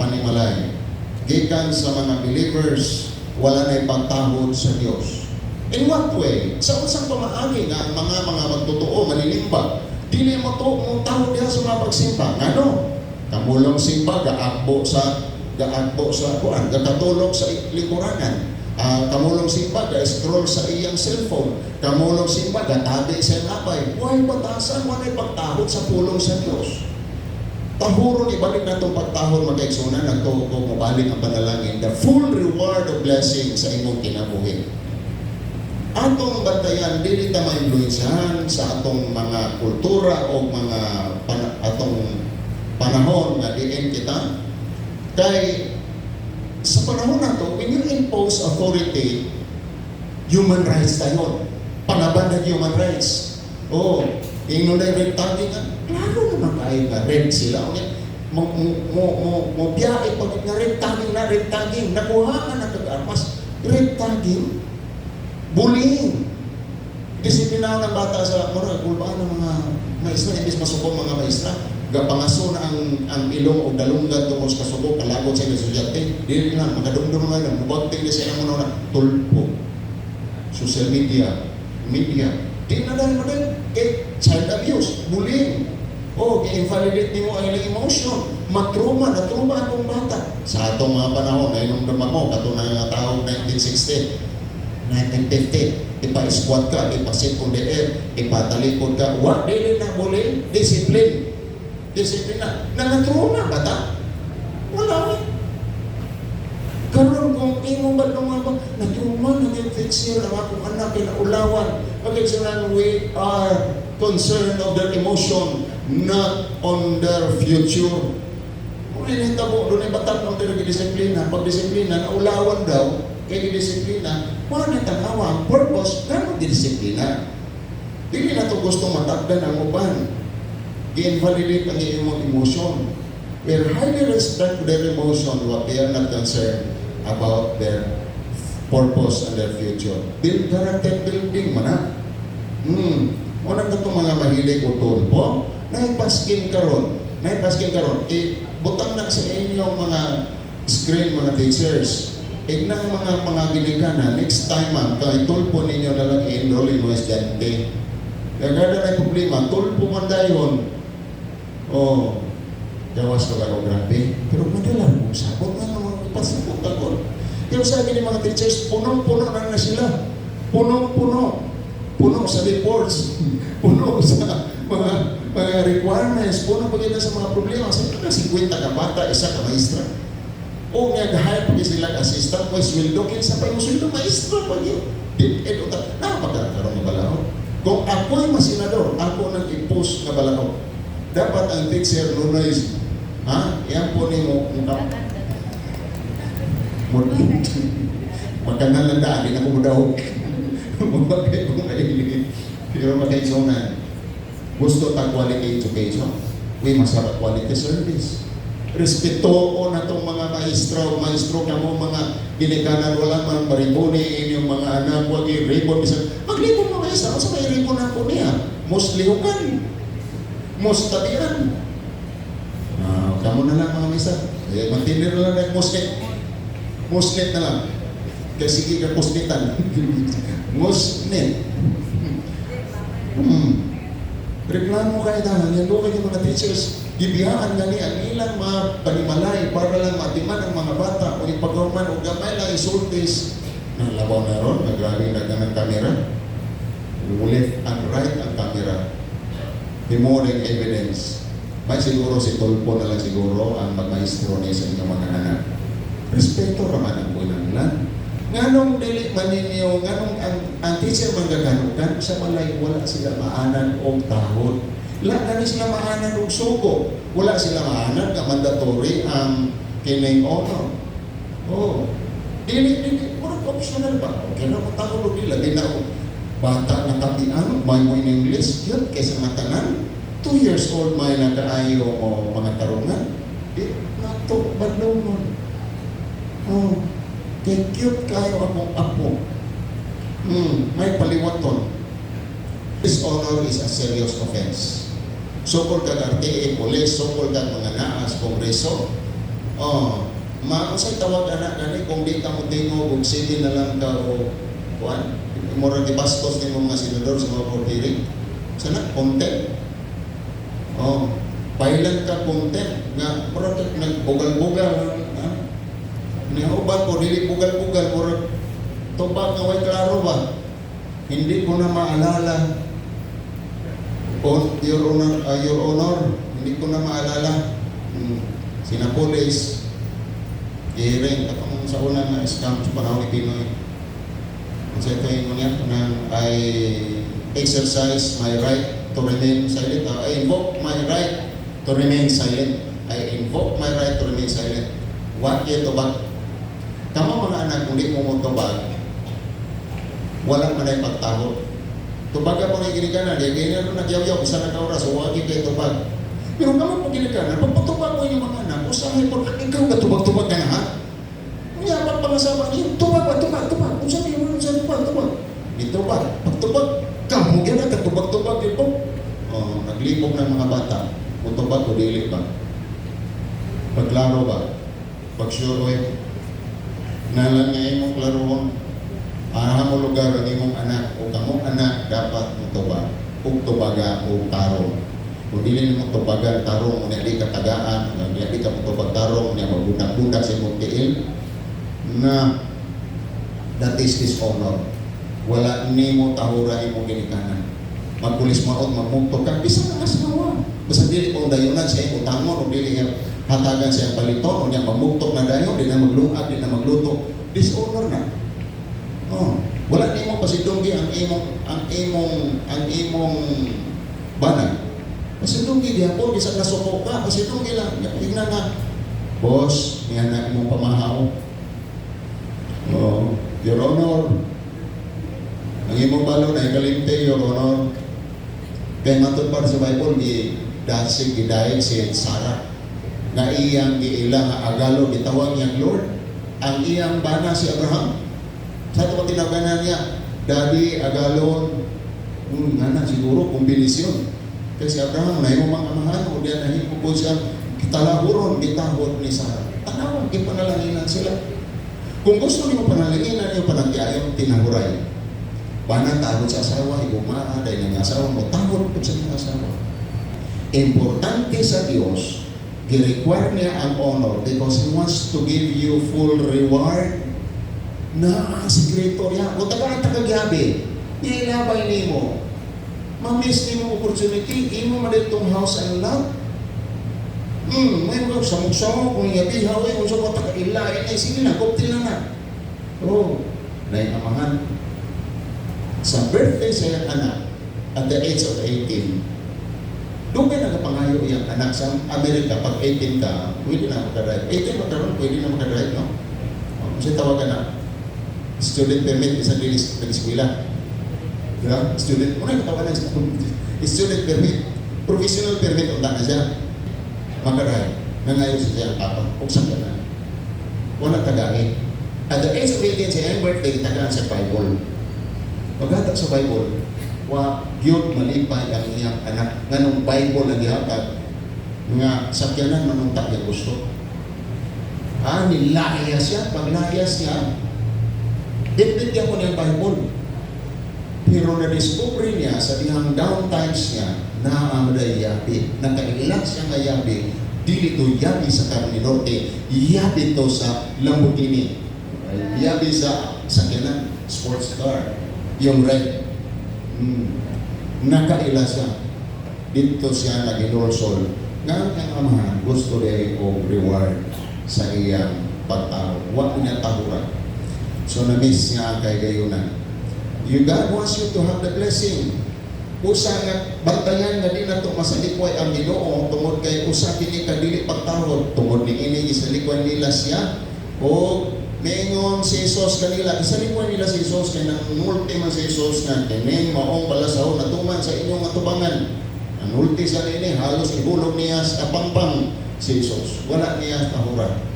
panimalay. Gikan sa mga believers, wala na ipagtahod sa Diyos. In what way? Sa usang pamaagi nga ang mga magtotoo, manilimba, dili mo to mong tao diha sa mga pagsimba. Ano? Kamulong simba, gaakbo sa kuan, gatulog sa likuranan. Kamulong simba, ga-scroll sa iyang cellphone. Kamulong simba, gatabi sa napay. Huwag batasan, wala'y pagtahod sa pulong sa Diyos. Tahuron, ibalik na itong pagtahon, mag-eksuna, nagtuko, mabalik ang panalangin. The full reward of blessing sa imong kinabuhi. Atong bantayan, dili ta ma-influensyahan sa atong mga kultura o mga atong panahon nga diin kita. Kay sa panahon na to, when you impose authority, human rights tayo. Panaban ng human rights. Ingnon na red tagging, klaro naman kayo nga red sila. Mo biyahe pag nga red tagging, nakuha ka na kag-armas. Red tagging, bullying. Disiplinahan ng bata sa kulbaan ng mga maestra, imbis masukong mga maestra. Gapangaso na ang ilong o dalunggad tungkol sa kasubo, kalagot sa estudyante. Dili na, makadumdum na lang, mubagting na siya ng muna, tulpo. Social media. Di na dahil mo din, child abuse, bullying. I-invalidate mo ang ilang emotion. Matruma, natruma akong bata. Sa atong mga panahon, ay nung naman mo, katunay nga taong 1960, 1950, ipa-squat ka, ipa-sit on the air, ipatalikod ka. What? Dili na bullying? Discipline na. Nangatruma ba ta? Wala. Karon kung imo ba lumabang, natruma, nag-infeksyon ang akong anak, kinaulawan. Pag-exanan, we are concerned of their emotion, not on their future. Kung inintabo, doon ay batak ng disiplina. Pag-disiplina, naulawan daw, kaya disiplina, wala na tanawa ang purpose, gano'n disiplina. Hindi na ito gusto matakdan ang uban. Gi-invalidate ang iyong emotion. We highly respect their emotion, what they are not concerned about their purpose and their future. Build character building, mana. Unang ito mga mahilig o tulpo, naipaskin karon. Butang na sa inyong mga screen, mga teachers. Ignang mga gilikana, next time kay tulpo ninyo na lang i-enroll in West Jante. Kaya gada na problema, tulpo man dayon. Gawas ko lang grabe. Pero madalang kung sabot na naman, pasabot ako. Pero sabi ni mga teachers, punong-puno na sila. Punong-puno. Puno sa reports. Puno sa mga requirements. Puno pa kita sa mga problema. Sabi na 50 ka bata, isa ka maestra. O nga, dahil pag sila assistant, may sweldo, kinsa pa yung sweldo, maestra pa yun. Napagkakaroon ng balaho. Kung ako'y masenador, ako nag-impose na balaho. Dapat ang teacher lunay, yan po ni mo, magkanal lang daan, din ako daw. Magpagay kong kailin. Pero magkaisonan. Gusto ta quality education. May masarap quality service. Respeto na itong mga maestro ka mo, mga ginikanan, wala man mariboni inyong mga anak, wag i-ribon. Mag-ribon mga maestro, sa may ribon ako niya. Muslihukan. Mustabiran. Kamu na lang mga maestro. Magtindi na lang ng musnet na lang. Kaya sige ka musnetan. Musnet. Reklamo kayo dahil yan doon kayo mga teachers. Gibiyaan nga niya, ilang mga panimalay para lang matiman ang mga bata o ipagawman o gamay lang isultis. Nalabaw na ron, nagrabi na ng kamera. Left and right ang kamera. Himoring evidence. May siguro si Tulpo na lang siguro ang magmaestro niya sa inyong mga anak. respeto raman ang kunanglan. Nganong dili man ninyo, nganong ang teacher man gaganugan, sa malay wala sila maanan og tahod. Wala na sila maanan og sugo. Wala sila maanan ka mandatory ang kining honor. Oh. Dili, murag optional ba? Okay na mo tahod nila. Di na bata na tabian, may mo in English, yun, kaysa matanan. 2 years old may nakaayo o mga tarungan. Di, nato, badlungon. Oh. Kaya cute kayo akong apo. May paliwaton. Dishonor is a serious offense. Sukol kag RTA, police, sukol kag mga naas, kongreso. Mausay tawag anak gani kung di ka mo tingog og sige na lang ka o kuan. Mura di bastos ni mga senador sa mga court hearing. Sana content. Pailan ka content nga mura nagbugal-bugal. Niuban ko, dili bugal-bugal, murag tubag nga way klaro ba? Hindi ko na maalala. Your Honor, hindi ko na maalala. Sina police, hearing, katong sa una na scam sa panahon ni Pinoy. Kasi ito yung mga nang I exercise my right to remain silent. I invoke my right to remain silent. I invoke my right to remain silent. What yet tubag? Tama mga anak, kung di mo mo tubag, walang manay pagtahod. Tubag ka mo na ginikanan, di ganyan rin nagyaw-yaw, isa na kauras, huwag kayo tubag. Pero kamo po ginikanan, pagpatubag mo yung mga anak, usahay po, ikaw ka tubag-tubag ka na ha? Kaya pagpangasawa niyo, tubag. Usahay mo sa tubag. Di tubag. Pagtubag, kamo gina ka tubag-tubag dito. Naglibog ng mga bata, kung tubag o dili ba? Paglaro ba? Pag-sure nalang nga imong klaroon, mo lugar ang imong anak o kamong anak dapat mo tubag o tubaga o tarong. Kung dili mo tubagan tarong, kung di ka tagaan, kung di ka mo tubag tarong, kung magbudak-budak sa imong tiil, na that is dishonor. Wala ni mo tahura imong ginikanan. Magpulis maot, magmugtog ka, bisa na asawa. Basta dili kung dayunan sa imong tangon, o dili nga hatagan sa paliton, o niya magmugtog na dayon, di na maglungag, di na magluto, dishonor na. Wala ni mo pasidunggi ang imong banag. Pasidunggi diha po, bisag nasuko ka, pasidunggi lang. Tingnan nga, boss, niya na imong pamahaw. Your Honor, ang imong balo na ikalimte, Your Honor. Kaya matod para sa Bible, dasig gidayeg si Sarah nga iyang giila nga agalo gitawag niyang Lord. Ang iyang bana si Abraham. Sa ito tinawagan niya, Daddy, agalon, nga siguro kombinasyon. Kaya si Abraham, na yung mga amahan, o diyan nahimo po siya, kitalahuron, gitahod ni Sarah. Tanawan, ipanalanginan sila. Kung gusto niyo panalanginan niyo, panagyayon, tinahuray. Bana tahod sa asawa, igumaa, dahil ng asawa mo, tahod po sa mga asawa. Importante sa Diyos, i-require niya ang honor because He wants to give you full reward na ang sekreto niya. Kung taga-gabi, ilabay ni mo. Ma-miss ni mo opportunity, imo man itong house and lot. May mga samog-samog, kung yabihaw, kung sa mga taga-ilain, sige na, koptil na. Nainamahan. Sa birthday sa iyang anak, at the age of 18, doon kayo nagpapangayo iyang anak sa Amerika, pag 18 ka, pwede na makadrive. 18 magkaroon, pwede na makadrive, no? Kasi tawagan na, student permit, isang lilis, nag-eskwela. Diba? Student, muna yung tawagan na student permit, professional permit, unta na siya, makadrive. Nangayon siya ang papa, uksan ka na. Walang tagain. At the age of 18, sa iyang birthday, tagaan sa Bible. Paghatag sa Bible, gyud malipay ang iyang anak nganong Bible na gihatag nga sakyanan manunta niya gusto. Nilayas siya, paglayas niya, dipit niya ko niyang Bible. Pero na-discover niya sa iyang downtimes niya na ang yabi, nakailang siya nga yabi, dili to yabi sa Carmen Norte, yabi to sa Lamborghini, yabi sa sakyanan, sports car, yung red. Nakaila siya. Dito siya nag-enroll nga ang amahan gusto rin o reward sa iyang pagtahod. Huwag niya tahuran. So na-miss nga ang kay gayunan. God wants you to have the blessing. Usa nga bantayan nga di nato masalikway ang Ginoo tungod kay usa kini ka dili pagtahod tungod ni ini gisalikway nila siya o ningon si Jesus kanila gisalikway nila si Jesus kay nang multi man si Jesus nga kini maong balasaw natuman sa inyong atubangan. Ang ulti sa nini halos ibulog niya sa pampang si Jesus. Wala niya tahuran.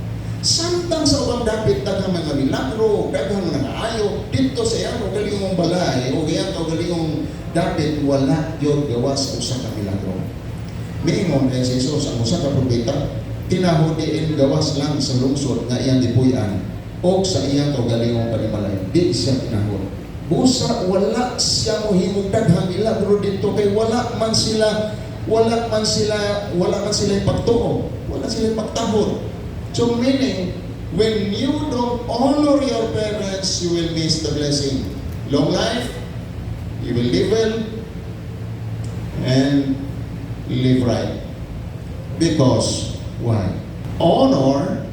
Samtang sa ubang dapit daghang mga milagro, daghang mga ayo dito sa iyang galingong balay o iyang galingong dapit wala yun gawas usa ka milagro. Miingon kay Jesus ang usa ka propeta tinahodiin gawas lang sa lungsod nga iyang dipuy-an o sa iyang galingong panimalay. Di siya tinahod. Busa wala siya mohimong daghang milagro dito kay wala man sila pagtuo, wala sila pagtahod. So meaning, when you don't honor your parents, you will miss the blessing. Long life, you will live well, and live right. Because, why? Honor,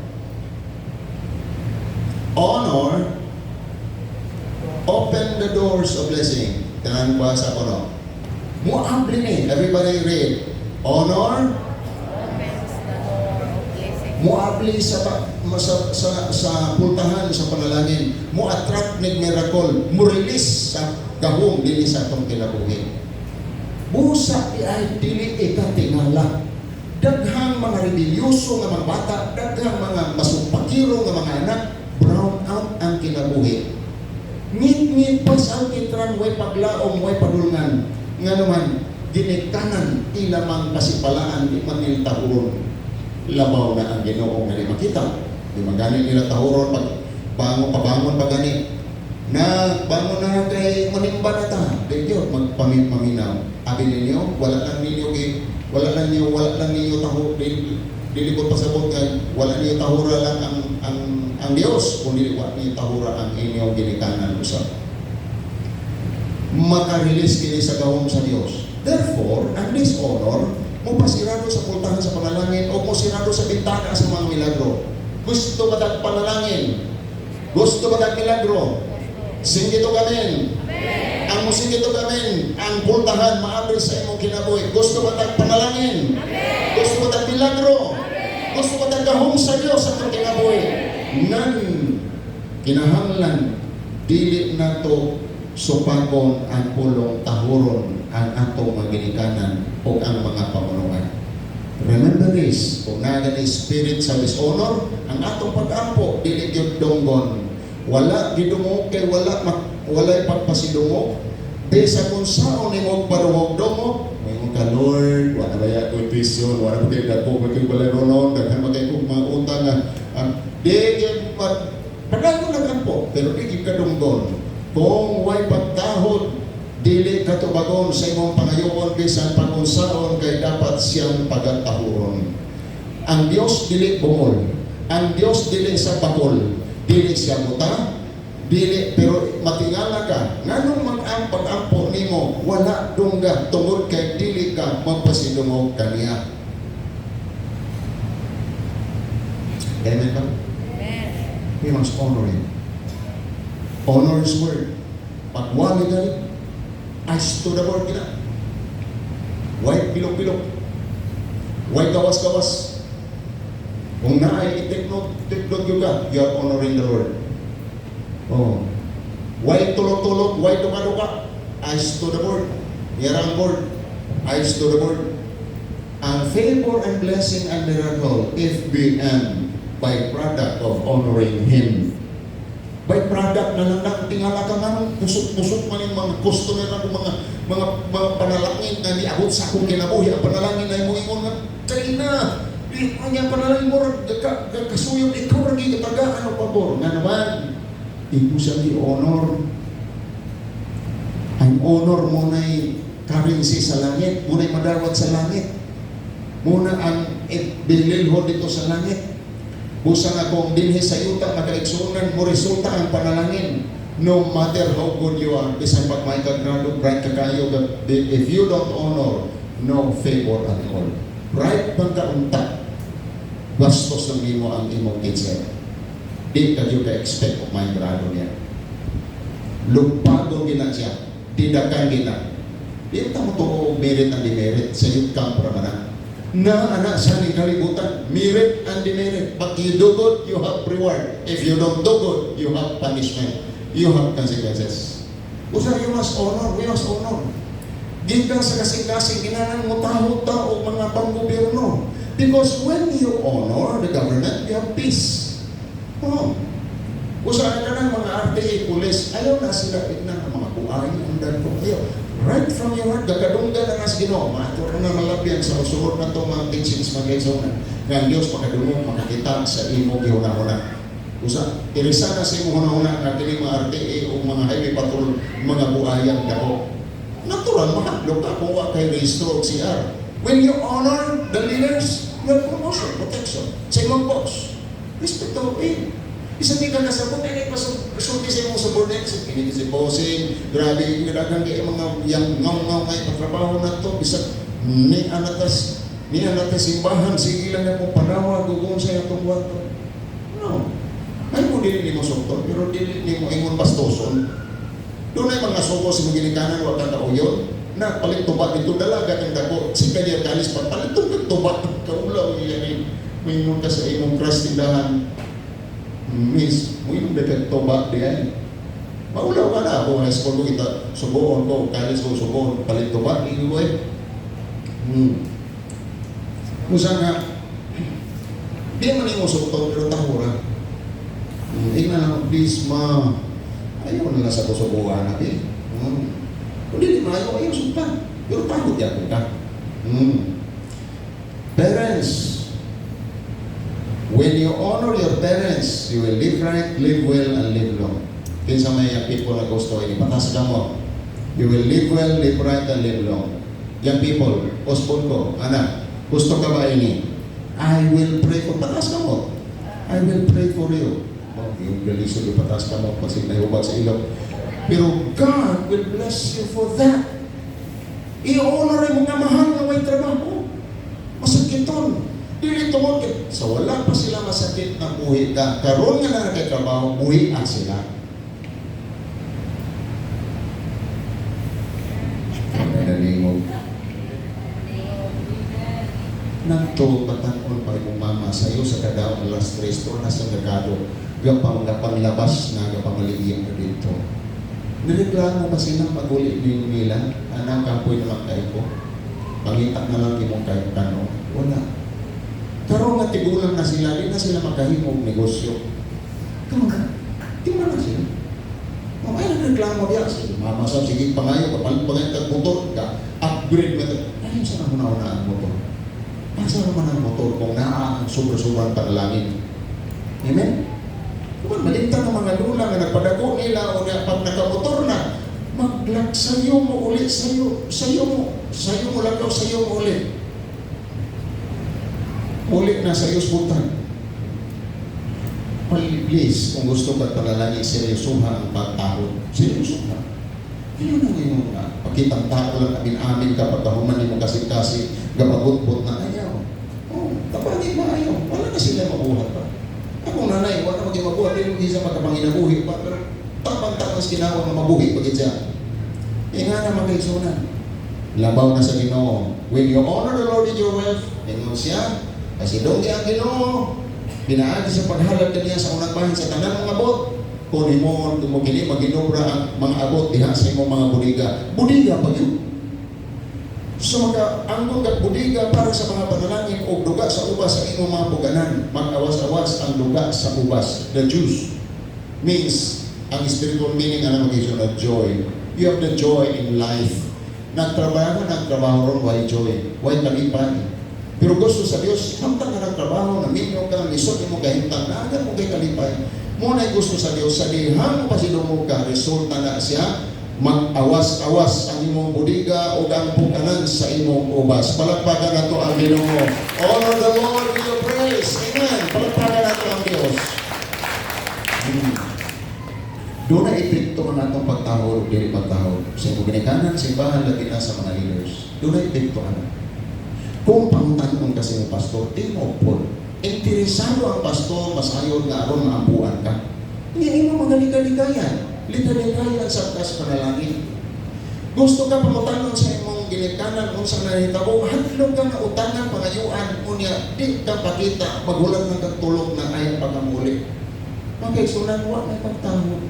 open the doors of blessing. Tangan ba sa kono? Muabli ni, everybody read. Honor, muabli sa pultahan sa panalangin, mo-attract ng miracle, mo-release sa gahong dili sa itong kinabuhi. Busa ay dili ikatingala. Daghang mga rebelyoso nga mga bata, daghang mga masupakiro nga mga anak, brown out ang kinabuhi. Ngit-ngit pas ang kitran, way paglaom, way padulngan. Nga naman, ginikanan ilamang kasipalaan, di manil tahuron. Labaw na ang Ginoo nga di makita. Di magani nila tahuron pabangon pagani. Na bangon na kay manimba na ta. Di yun magpaminaw. Abi ninyo wala lang ninyo taho dilikod pa sa nga wala ninyo tahura lang ang Dios kundi wala ninyo tahura ang inyong ginikanan usab. Maka-release kini sa gahom sa Dios. Therefore, ang dishonor mo pasirado sa pultahan sa panalangin o mo sirado sa bintana sa mga milagro. Gusto ba tag panalangin? Gusto ba tag milagro? Singito kamin. Ang musingito kamin, ang pultahan maabri sa imong kinabuhi. Gusto ba tag panalangin? Gusto ba tag milagro? Gusto ba tag gahom sa Dios sa atong kinabuhi? Nan kinahanglan dili nato supakon ang pulong tahuron ang atong mga ginikanan o ang mga pamunuan. Remember this, kung naga ni spirit sa dishonor, ang atong pag-ampo, dili gyud donggon. Wala gidungog kay wala pagpasidungog. Bisa kung saan ni mo parungog-dungog, may ka Lord, wala ba ya condition, wala ba kayo dako, maging balay ronon, daghan magay kong mga utang na, di gyud pagkago lang ampo, pero di gyud kadunggon. Kung way pagtahod, dili katubagon sa imong pangayoon bisan pangunsaon kay dapat siyang pagatahuron. Ang Dios dili bungol. Ang Dios dili sa bakol. Dili siya muta. Dili pero matingala ka. Nganong pag-ampo nimo wala dungga tungod kay dili ka magpasidungog kaniya. Amen ba? Amen. We must honor Him. Honor His word. Pagwali gali, as to the word kita. White bilog-bilog. White gawas-gawas. Kung naay itiknod yung ka, you are honoring the Lord. Oh. White tulog-tulog, white duka-duka. As to the word. Yarang word. As to the word. Ang favor and blessing and miracle, FBM, by product of honoring Him. By product na lang tingala ka nga pusok-pusok man yung mga customer na mga panalangin na niabot sa akong kinabuhi. Ang panalangin na mo ingon nga China, ang panalangin mo kasuyod ikaw rin kataga ano pabor nga naman ito siya i-honor. Ang honor mo na'y currency sa langit, mo na'y madawat sa langit, muna ang bililho dito sa langit. Busa nga kung dinhi sa yuta makaigsunan mo resulta ang panalangin. No matter how good you are, bisan pag may kagrado, bright ka kayo, but if you don't honor, no favor at all. Bright bang kaunta, bastos ng imo ang imong kitchen. di ka yung ka-expect o may grado niya. Lugpado gina siya, didakan gina. Di ka mo ito merit and demerit sa youth camp ramanan. Na anak sa ni kalibutan, merit and demerit. But you do good, you have reward. If you don't do good, you have punishment. You have consequences. Usa, you must honor, we must honor. Gikan sa kasing-kasing, kinanang mo taho-ta o mga pang-gobyerno. Because when you honor the government, you have peace. Oh. Usa ka ng mga RTA, police, ayaw na sila ignan ang mga kuhain, ang dad ko. Ayaw. Right from your heart, gakadunggan na nas Ginoo. Mato na malapyan sa usulod na itong mga teachings mag-aisonan. Nga ang Diyos makadungog, makakita sa imo gihuna-huna. Usa, irisa na sa imo huna-huna na kini mga RTA o mga highway patrol, mga buhayang dako. Natural, mahadlok ka kung wa kay registro o CR. When you honor the leaders, you have promotion, protection. Sa imong boss, respect to obey. Isa di ka nasabot, ay pasulti sa imong subordinates. Kini si bossing, grabe yung nadagang kaya mga yang ngaw-ngaw ngay patrabaho na to. Bisa ni anatas simbahan, sige lang na kung panawag, gugun sa itong wato. No. Ay mo dili mo sukton, pero dili mo ingon bastoson. Doon ay mga suko sa mga ginikanan, wag kang kauyon. Na palit tuba dito dalaga kang dako. Si kanya kalis pa, palit tuba. Kaulaw yan may ingon ka sa imong crush tindahan. Miss, mo yung depekto ba diyan? Maulaw ka na ako, high school ko kita, subuon ko, college ko, subuon, palit ba? Hindi ko eh. Musa nga, di man yung usok pero tahura. Ina lang, please ma, ayaw na sa kusubuhan natin. Kung di mayo, ayaw sumpa. Pero pagod yan ka. Parents, when you honor your parents, you will live right, live well, and live long. Kinsa may people na gusto ini patas ka mo. You will live well, live right, and live long. Young people, ospon ko, anak, gusto ka ba ini? I will pray for patas ka mo. I will pray for you. Yung galiso yung patas ka mo kasi nahubag sa ilog. Pero God will bless you for that. I-honor mo nga mahal na may trabaho. Masakiton. Dili tungod sa wala pa sila masakit na buhi ka. Karon nga na nagkatrabaho, buhi ang sila. May nalingog. Nagto patakon pa yung mama sa iyo sa kadaong alas 3 to nasa merkado. Gapang labas na gapamaliiyan ka dito. Nireklamo pa silang pag-uli nila. Anang kapoy naman kayo ko. Pangitak na lang imong kayo kano. Wala. Karoon nga tigulang na sila, di na sila makahimog negosyo. Kamu na, di mo na sila. Ay, nagreklamo diya. Sige, mama sa sige pangayo, kapalit pa ngayon kag-motor ka, upgrade mo ito. Ayun sa nauna ang motor. Asa naman ang motor kung naa ang sobra-sobrang panalangin. Amen? Kung malintan ng mga lula nga nagpadago nila o pag nakamotor na, mag-lock sa'yo mo ulit, sa'yo mo lagaw, sa'yo mo ulit. Ulit na sa iyos butan. Please, kung gusto ka panalangin, seryosuha ang pagtahod. Seryosuha. Yun ang iyong pagkitang tao lang, amin-amin ka, pagkahuman mo kasi gapagot-bot na ayaw. Tapagin mo ayaw. Wala na sila mabuhat pa. Akong nanay, wala na maging mabuhat, hindi mo isa magkapanginabuhi pa, pero tapang-tapang kinawa na mabuhi pagit siya. Nga na magkaisunan. Labaw na sa Ginoo. When you honor the Lord with your wealth, ingon siya, kasi doon ang Ginoo, pinaagi sa paghalad niya sa unang bahin sa tanang mga abot. Kung mo kini maginobra ang mga abot diha sa imong mga budiga. Budiga pa yun. So mag-angkon kag budiga para sa mga panalangin o duga sa ubas sa imong mga buganan. Mag-awas-awas ang duga sa ubas. The juice means, ang spiritual meaning ang mag-isyon of joy. You have the joy in life. Nagtrabaho ron, why joy? Why kalipay? Pero gusto sa Diyos, hamtang ka ng trabaho, naminyo ka, lisod mo kahintang, naagan mo kay kalipay. Muna'y gusto sa Diyos, sa dihan mo pa silumog ka, resulta na siya, mag-awas-awas ang imong budiga o ang pukanan sa imong ubas. Palagpagan na ito ang Ginoo. Honor the Lord with your praise. Amen. Palagpagan na ito ang Diyos. Doon na epekto ang atong pagtahod, dili pagtahod. Sa imong ginikanan, simbahan, lagi na sa mga leaders. Doon na epekto ang kung pangtanong kasi ng pastor, di mo po. interesado ang pastor masayon nga aron maampuan ka. Hindi mo magaligaligayan. Ligaligayan sa tas panalangin. Gusto ka pamutanon sa imong ginikanan kung sa nahitabo, hadlong ka nga utangan pangayuan unya di ka pakita magulang ng kagtulog na ayaw pagamuli. Magkaisunan wa may pagtahod.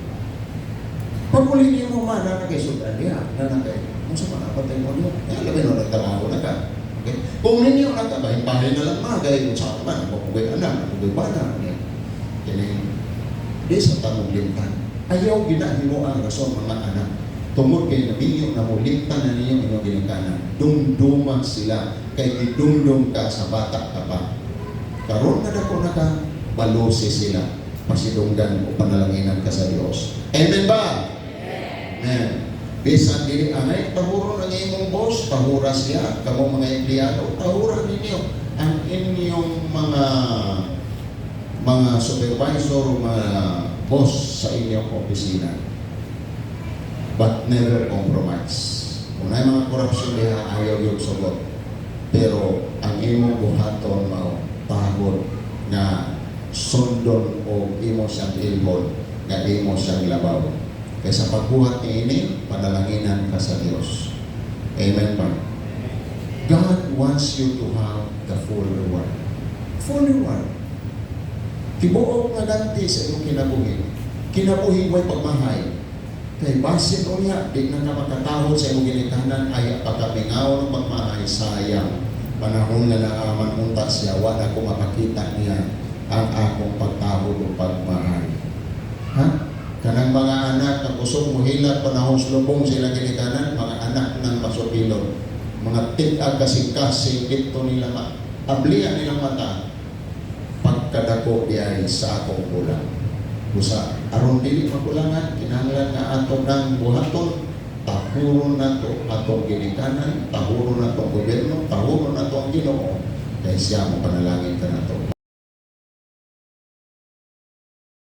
Pag uli niyo mo man na nagkaisunan niya, na nagkay, kung sa mga patay mo niyo, kaya labi no nagtrabaho na ka. Okay? Kung ninyo nagkabahin-bahin na lang magay, kung sa man, mapugay anak, mapugay bana, kaya di sa tamong limtan. Ayaw ginahin mo ang rason mga anak. Tungod kay nabinyo na mo limtan na ninyo inyong ginikanan. Dumduman sila, kay idumdum ka sa bata ka pa. Karon na dako na ka, balose sila. Pasidunggan o panalanginan ka sa Diyos. Amen ba? Amen. Bisan dili anay, tahuro ng imong boss, tahura siya, kamo mga empleyado, tahura ninyo ang inyong mga supervisor, mga boss sa inyong opisina. But never compromise. Kung na mga korupsyon diha, ayaw yung sugot. Pero ang imong buhaton mao pagod na sundon o imo siyang ilbon, nga imo siyang labaw. Kaya sa pagbuhat ni ini, panalanginan ka sa Diyos. Amen ba? God wants you to have the full reward. Full reward. Tibuok nga ganti sa iyong kinabuhi. Kinabuhi mo'y pagmahay. Kay basin o niya, di na ka makatahod sa iyong ginikanan, ay pagkamingaw ng pagmahay, sayang. Panahon na naaman unta siya, wala ko makakita niya ang akong pagtahod o pagmahay. Ha? Kanang mga anak na kusog mo hilat, panahon slubong sila ginikanan, mga anak ng masupilon. Mga tig-ag kasing-kasing, dito nila ablihan nilang mata, pagkadako di ay sa akong kulang. Busa, aron dili makulangan, kinahanglan nga ato ng buhaton, tahuro na to atong ginikanan, tahuro na to gobyerno, tahuro na to ang Ginoo, kaya siya mo panalangin ka na to.